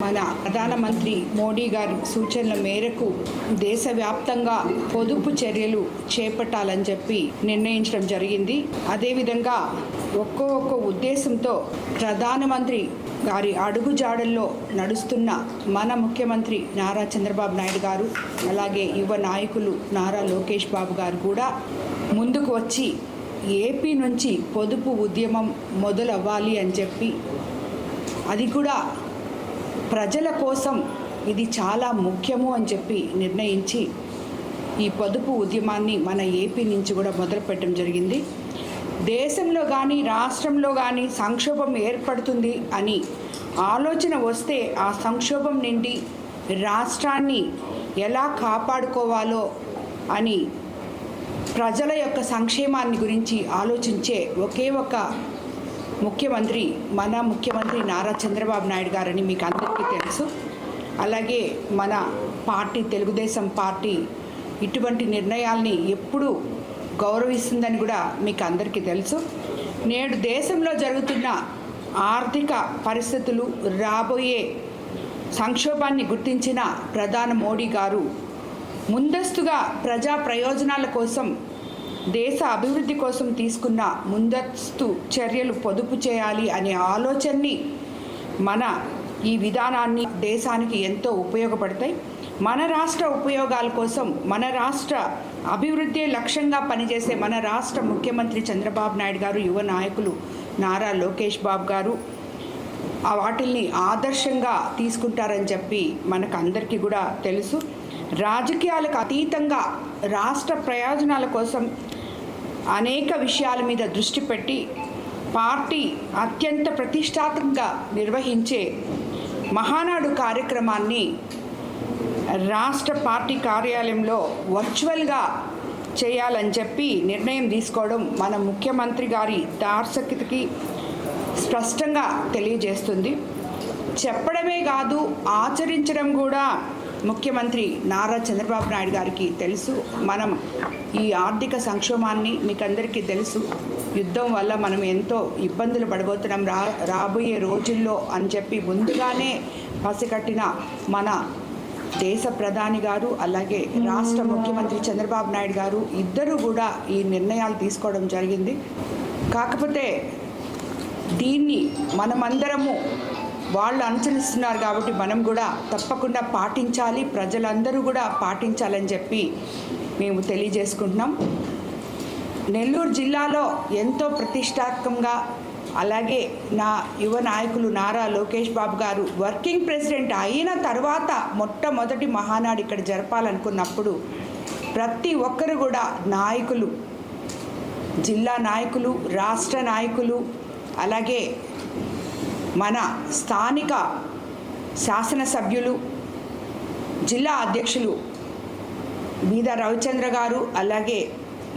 మన ప్రధానమంత్రి మోడీ గారి సూచనల మేరకు దేశవ్యాప్తంగా పొదుపు చర్యలు చేపట్టాలని చెప్పి నిర్ణయించడం జరిగింది. అదేవిధంగా ఒక్క ఉద్దేశంతో ప్రధానమంత్రి గారి అడుగుజాడల్లో నడుస్తున్న మన ముఖ్యమంత్రి నారా చంద్రబాబు నాయుడు గారు, అలాగే యువ నాయకులు నారా లోకేష్ బాబు గారు కూడా ముందుకు వచ్చి ఏపీ నుంచి పొదుపు ఉద్యమం మొదలవ్వాలి అని చెప్పి, అది కూడా ప్రజల కోసం ఇది చాలా ముఖ్యము అని చెప్పి నిర్ణయించి ఈ పొదుపు ఉద్యమాన్ని మన ఏపీ నుంచి కూడా మొదలుపెట్టడం జరిగింది. దేశంలో కానీ రాష్ట్రంలో కానీ సంక్షోభం ఏర్పడుతుంది అని ఆలోచన వస్తే ఆ సంక్షోభం నుండి రాష్ట్రాన్ని ఎలా కాపాడుకోవాలో అని ప్రజల యొక్క సంక్షేమాన్ని గురించి ఆలోచించే ఒకే ఒక ముఖ్యమంత్రి మన ముఖ్యమంత్రి నారా చంద్రబాబు నాయుడు గారని మీకు అందరికీ తెలుసు. అలాగే మన పార్టీ తెలుగుదేశం పార్టీ ఇటువంటి నిర్ణయాల్ని ఎప్పుడూ గౌరవిస్తుందని కూడా మీకు అందరికీ తెలుసు. నేడు దేశంలో జరుగుతున్న ఆర్థిక పరిస్థితులు, రాబోయే సంక్షోభాన్ని గుర్తించిన ప్రధాని మోడీ గారు ముందస్తుగా ప్రజా ప్రయోజనాల కోసం, దేశ అభివృద్ధి కోసం తీసుకున్న ముందస్తు చర్యలు పొదుపు చేయాలి అనే ఆలోచనని, మన ఈ విధానాన్ని దేశానికి ఎంతో ఉపయోగపడతాయి. మన రాష్ట్ర ఉపయోగాల కోసం, మన రాష్ట్ర అభివృద్ధి లక్ష్యంగా పనిచేసే మన రాష్ట్ర ముఖ్యమంత్రి చంద్రబాబు నాయుడు గారు, యువ నాయకులు నారా లోకేష్ బాబు గారు వాటిల్ని ఆదర్శంగా తీసుకుంటారని చెప్పి మనకు అందరికీ కూడా తెలుసు. రాజకీయాలకు అతీతంగా రాష్ట్ర ప్రయోజనాల కోసం అనేక విషయాల మీద దృష్టి పెట్టి పార్టీ అత్యంత ప్రతిష్టాత్మకంగా నిర్వహించే మహానాడు కార్యక్రమాన్ని రాష్ట్ర పార్టీ కార్యాలయంలో వర్చువల్గా చేయాలని చెప్పి నిర్ణయం తీసుకోవడం మన ముఖ్యమంత్రి గారి దార్శనికతకి స్పష్టంగా తెలియజేస్తుంది. చెప్పడమే కాదు, ఆచరించడం కూడా ముఖ్యమంత్రి నారా చంద్రబాబు నాయుడు గారికి తెలుసు. మనం ఈ ఆర్థిక సంక్షోభాన్ని మీకు అందరికీ తెలుసు, యుద్ధం వల్ల మనం ఎంతో ఇబ్బందులు పడబోతున్నాం రాబోయే రోజుల్లో అని చెప్పి ముందుగానే పసిగట్టిన మన దేశ ప్రధాని గారు, అలాగే రాష్ట్ర ముఖ్యమంత్రి చంద్రబాబు నాయుడు గారు ఇద్దరూ కూడా ఈ నిర్ణయాలు తీసుకోవడం జరిగింది. కాకపోతే దీన్ని మనమందరము వాళ్ళు అనుసరిస్తున్నారు కాబట్టి మనం కూడా తప్పకుండా పాటించాలి, ప్రజలందరూ కూడా పాటించాలని చెప్పి మేము తెలియజేసుకుంటున్నాం. నెల్లూరు జిల్లాలో ఎంతో ప్రతిష్టాత్మకంగా, అలాగే నా యువ నాయకులు నారా లోకేష్ బాబు గారు వర్కింగ్ ప్రెసిడెంట్ అయిన తర్వాత మొట్టమొదటి మహానాడు ఇక్కడ జరపాలనుకున్నప్పుడు ప్రతి ఒక్కరు కూడా నాయకులు, జిల్లా నాయకులు, రాష్ట్ర నాయకులు, అలాగే మన స్థానిక శాసనసభ్యులు, జిల్లా అధ్యక్షులు బీదా రవిచంద్ర గారు, అలాగే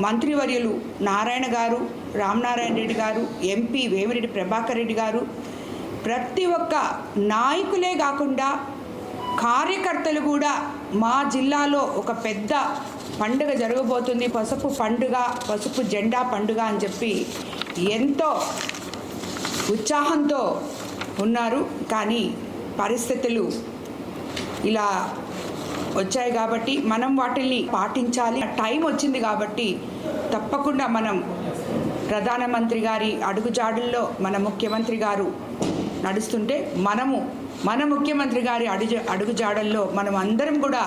మంత్రివర్యులు నారాయణ గారు, రామనారాయణ రెడ్డి గారు, ఎంపీ వేమిరెడ్డి ప్రభాకర్ రెడ్డి గారు, ప్రతి ఒక్క నాయకులే కాకుండా కార్యకర్తలు కూడా మా జిల్లాలో ఒక పెద్ద పండుగ జరగబోతుంది, పసుపు పండుగ, పసుపు జెండా పండుగ అని చెప్పి ఎంతో ఉత్సాహంతో ఉన్నారు. కానీ పరిస్థితులు ఇలా వచ్చాయి కాబట్టి మనం వాటిని పాటించాలి. టైం వచ్చింది కాబట్టి తప్పకుండా మనం ప్రధానమంత్రి గారి అడుగుజాడుల్లో మన ముఖ్యమంత్రి గారు నడుస్తుంటే మనము మన ముఖ్యమంత్రి గారి అడుగుజాడల్లో మనం అందరం కూడా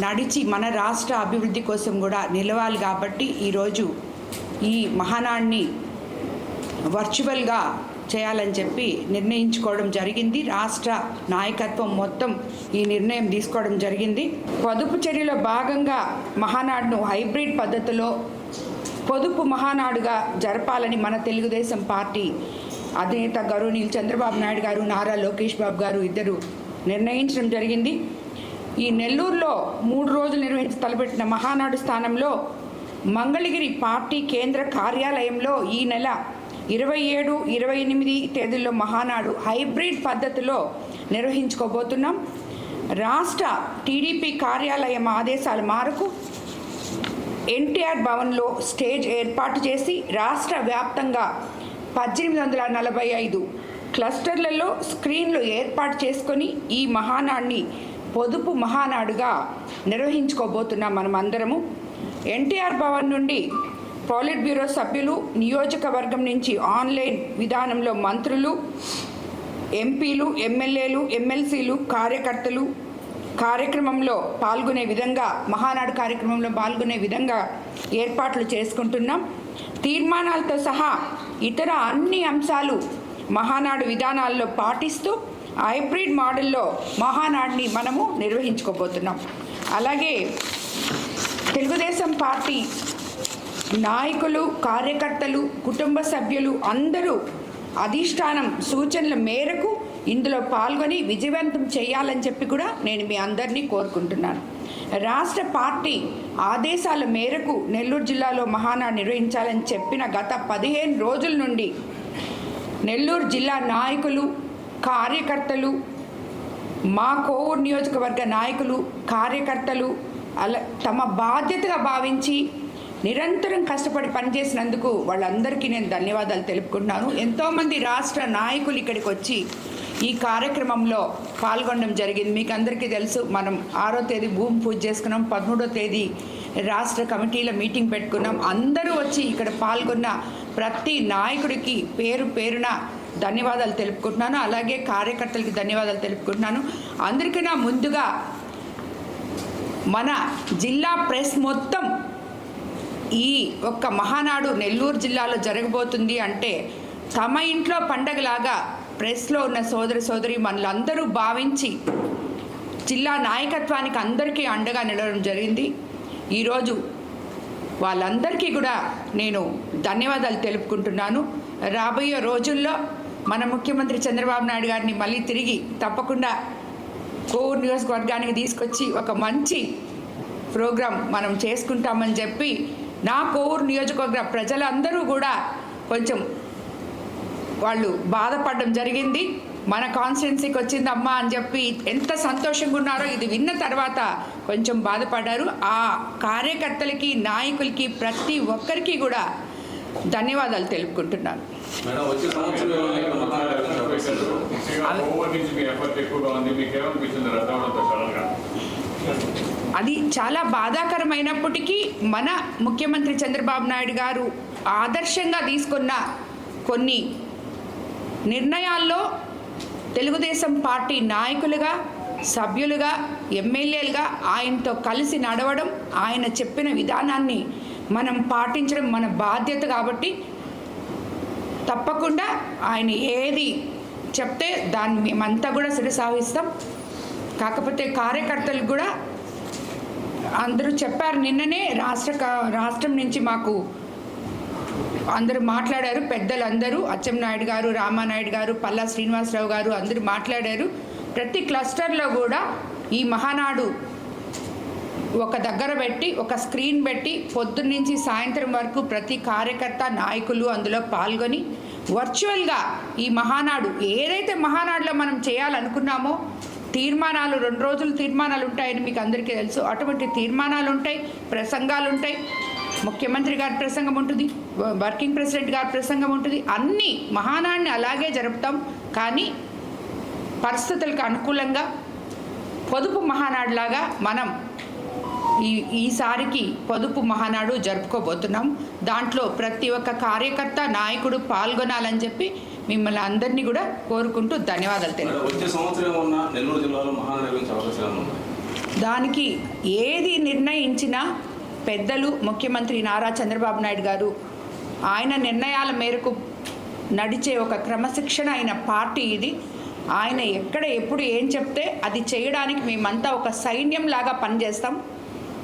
నడిచి మన రాష్ట్ర అభివృద్ధి కోసం కూడా నిలవాలి. కాబట్టి ఈరోజు ఈ మహానాడిని వర్చువల్గా చేయాలని చెప్పి నిర్ణయించుకోవడం జరిగింది. రాష్ట్ర నాయకత్వం మొత్తం ఈ నిర్ణయం తీసుకోవడం జరిగింది. పొదుపు చర్యలో భాగంగా మహానాడును హైబ్రిడ్ పద్ధతిలో పొదుపు మహానాడుగా జరపాలని మన తెలుగుదేశం పార్టీ అధినేత గౌరవనీయులు చంద్రబాబు నాయుడు గారు, నారా లోకేష్ బాబు గారు ఇద్దరు నిర్ణయించడం జరిగింది. ఈ నెల్లూరులో 3 రోజులు తలపెట్టిన మహానాడు స్థానంలో మంగళగిరి పార్టీ కేంద్ర కార్యాలయంలో ఈ నెల 27, 28 తేదీల్లో మహానాడు హైబ్రిడ్ పద్ధతిలో నిర్వహించుకోబోతున్నాం. రాష్ట్ర టీడీపీ కార్యాలయం ఆదేశాల మేరకు ఎన్టీఆర్ భవన్లో స్టేజ్ ఏర్పాటు చేసి రాష్ట్ర వ్యాప్తంగా 1845 క్లస్టర్లలో స్క్రీన్లు ఏర్పాటు చేసుకొని ఈ మహానాడిని పొదుపు మహానాడుగా నిర్వహించుకోబోతున్నాం. మనం అందరము ఎన్టీఆర్ భవన్ నుండి పాలిట్ బ్యూరో సభ్యులు, నియోజకవర్గం నుంచి ఆన్లైన్ విధానంలో మంత్రులు, ఎంపీలు, ఎమ్మెల్యేలు, ఎమ్మెల్సీలు, కార్యకర్తలు కార్యక్రమంలో పాల్గొనే విధంగా, మహానాడు కార్యక్రమంలో పాల్గొనే విధంగా ఏర్పాట్లు చేసుకుంటున్నాం. తీర్మానాలతో సహా ఇతర అన్ని అంశాలు మహానాడు విధానాల్లో పాటిస్తూ హైబ్రిడ్ మోడల్లో మహానాడిని మనము నిర్వహించుకోబోతున్నాం. అలాగే తెలుగుదేశం పార్టీ నాయకులు, కార్యకర్తలు, కుటుంబ సభ్యులు అందరూ అధిష్టానం సూచనల మేరకు ఇందులో పాల్గొని విజయవంతం చేయాలని చెప్పి కూడా నేను మీ అందరినీ కోరుకుంటున్నాను. రాష్ట్ర పార్టీ ఆదేశాల మేరకు నెల్లూరు జిల్లాలో మహానాడు నిర్వహించాలని చెప్పిన గత 15 రోజుల నుండి నెల్లూరు జిల్లా నాయకులు, కార్యకర్తలు, మా కోవూరు నియోజకవర్గ నాయకులు, కార్యకర్తలు తమ బాధ్యతగా భావించి నిరంతరం కష్టపడి పనిచేసినందుకు వాళ్ళందరికీ నేను ధన్యవాదాలు తెలుపుకుంటున్నాను. ఎంతోమంది రాష్ట్ర నాయకులు ఇక్కడికి వచ్చి ఈ కార్యక్రమంలో పాల్గొనడం జరిగింది. మీకు అందరికీ తెలుసు, మనం 6వ తేదీ భూమి పూజ చేసుకున్నాం, 13వ తేదీ రాష్ట్ర కమిటీల మీటింగ్ పెట్టుకున్నాం. అందరూ వచ్చి ఇక్కడ పాల్గొన్న ప్రతి నాయకుడికి పేరు పేరున ధన్యవాదాలు తెలుపుకుంటున్నాను. అలాగే కార్యకర్తలకి ధన్యవాదాలు తెలుపుకుంటున్నాను. అందరికన్నా ముందుగా మన జిల్లా ప్రెస్ మొత్తం ఈ ఒక్క మహానాడు నెల్లూరు జిల్లాలో జరగబోతుంది అంటే తమ ఇంట్లో పండగలాగా ప్రెస్లో ఉన్న సోదరి మనలందరూ భావించి జిల్లా నాయకత్వానికి అందరికీ అండగా నిలవడం జరిగింది. ఈరోజు వాళ్ళందరికీ కూడా నేను ధన్యవాదాలు తెలుపుకుంటున్నాను. రాబోయే రోజుల్లో మన ముఖ్యమంత్రి చంద్రబాబు నాయుడు గారిని మళ్ళీ తిరిగి తప్పకుండా కోవూరు నియోజకవర్గానికి తీసుకొచ్చి ఒక మంచి ప్రోగ్రాం మనం చేసుకుంటామని చెప్పి నా కోవూరు నియోజకవర్గ ప్రజలందరూ కూడా కొంచెం వాళ్ళు బాధపడడం జరిగింది. మన కాన్స్టిట్యున్సీకి వచ్చిందమ్మా అని చెప్పి ఎంత సంతోషంగా ఉన్నారో ఇది విన్న తర్వాత కొంచెం బాధపడ్డారు. ఆ కార్యకర్తలకి, నాయకులకి, ప్రతి ఒక్కరికి కూడా ధన్యవాదాలు తెలుపుకుంటున్నాను. అది చాలా బాధాకరమైనప్పటికీ మన ముఖ్యమంత్రి చంద్రబాబు నాయుడు గారు ఆదర్శంగా తీసుకున్న కొన్ని నిర్ణయాల్లో తెలుగుదేశం పార్టీ నాయకులుగా, సభ్యులుగా, ఎమ్మెల్యేలుగా ఆయనతో కలిసి నడవడం, ఆయన చెప్పిన విధానాన్ని మనం పాటించడం మన బాధ్యత. కాబట్టి తప్పకుండా ఆయన ఏది చెప్తే దాన్ని మేమంతా కూడా శిరసావహిస్తాం. కాకపోతే కార్యకర్తలు కూడా అందరూ చెప్పారు, నిన్ననే రాష్ట్రం నుంచి మాకు అందరూ మాట్లాడారు, పెద్దలందరూ అచ్చెన్నాయుడు గారు, రామానాయుడు గారు, పల్లా శ్రీనివాసరావు గారు అందరూ మాట్లాడారు. ప్రతి క్లస్టర్లో కూడా ఈ మహానాడు ఒక దగ్గర పెట్టి, ఒక స్క్రీన్ పెట్టి పొద్దున్నుంచి సాయంత్రం వరకు ప్రతి కార్యకర్త, నాయకులు అందులో పాల్గొని వర్చువల్గా ఈ మహానాడు ఏదైతే మహానాడులో మనం చేయాలనుకున్నామో తీర్మానాలు 2 రోజులు తీర్మానాలు ఉంటాయని మీకు అందరికీ తెలుసు. అటువంటి తీర్మానాలు ఉంటాయి, ప్రసంగాలు ఉంటాయి, ముఖ్యమంత్రి గారి ప్రసంగం ఉంటుంది, వర్కింగ్ ప్రెసిడెంట్ గారి ప్రసంగం ఉంటుంది. అన్నీ మహానాడిని అలాగే జరుపుతాం. కానీ పరిస్థితులకు అనుకూలంగా పొదుపు మహానాడులాగా మనం ఈసారికి పొదుపు మహానాడు జరుపుకోబోతున్నాం. దాంట్లో ప్రతి ఒక్క కార్యకర్త, నాయకుడు పాల్గొనాలని చెప్పి మిమ్మల్ని అందరినీ కూడా కోరుకుంటూ ధన్యవాదాలు దానికి ఏది నిర్ణయించినా పెద్దలు ముఖ్యమంత్రి నారా చంద్రబాబు నాయుడు గారు ఆయన నిర్ణయాల మేరకు నడిచే ఒక క్రమశిక్షణ అయిన పార్టీ ఇది. ఆయన ఎక్కడ ఎప్పుడు ఏం చెప్తే అది చేయడానికి మేమంతా ఒక సైన్యం లాగా పనిచేస్తాం.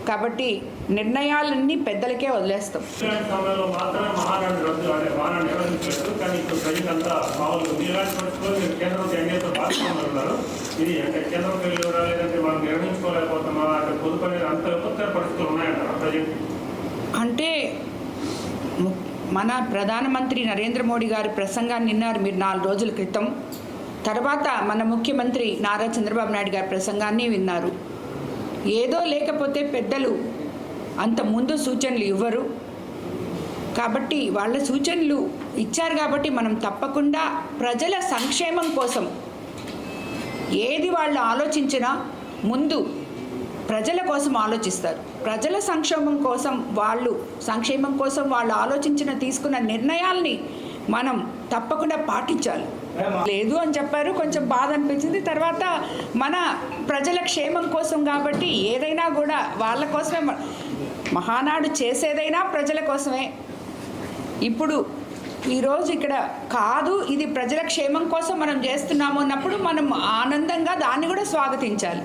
కాబట్టి నిర్ణయాలన్నీ పెద్దలకే వదిలేస్తాం. అంటే మన ప్రధానమంత్రి నరేంద్ర మోడీ గారి ప్రసంగాన్ని విన్నారు మీరు 4 రోజుల క్రితం. తర్వాత మన ముఖ్యమంత్రి నారా చంద్రబాబు నాయుడు గారి ప్రసంగాన్ని విన్నారు. ఏదో లేకపోతే పెద్దలు అంత ముందు సూచనలు ఇవ్వరు. కాబట్టి వాళ్ళ సూచనలు ఇచ్చారు కాబట్టి మనం తప్పకుండా ప్రజల సంక్షేమం కోసం ఏది వాళ్ళు ఆలోచించినా ముందు ప్రజల కోసం ఆలోచిస్తారు. ప్రజల సంక్షేమం కోసం వాళ్ళు తీసుకున్న నిర్ణయాల్ని మనం తప్పకుండా పాటించాలి. లేదు అని చెప్పారు, కొంచెం బాధ అనిపించింది. తర్వాత మన ప్రజల క్షేమం కోసం కాబట్టి ఏదైనా కూడా వాళ్ళ కోసమే, మహానాడు చేసేదైనా ప్రజల కోసమే. ఇప్పుడు ఈరోజు ఇక్కడ కాదు, ఇది ప్రజల క్షేమం కోసం మనం చేస్తున్నాము అన్నప్పుడు మనం ఆనందంగా దాన్ని కూడా స్వాగతించాలి.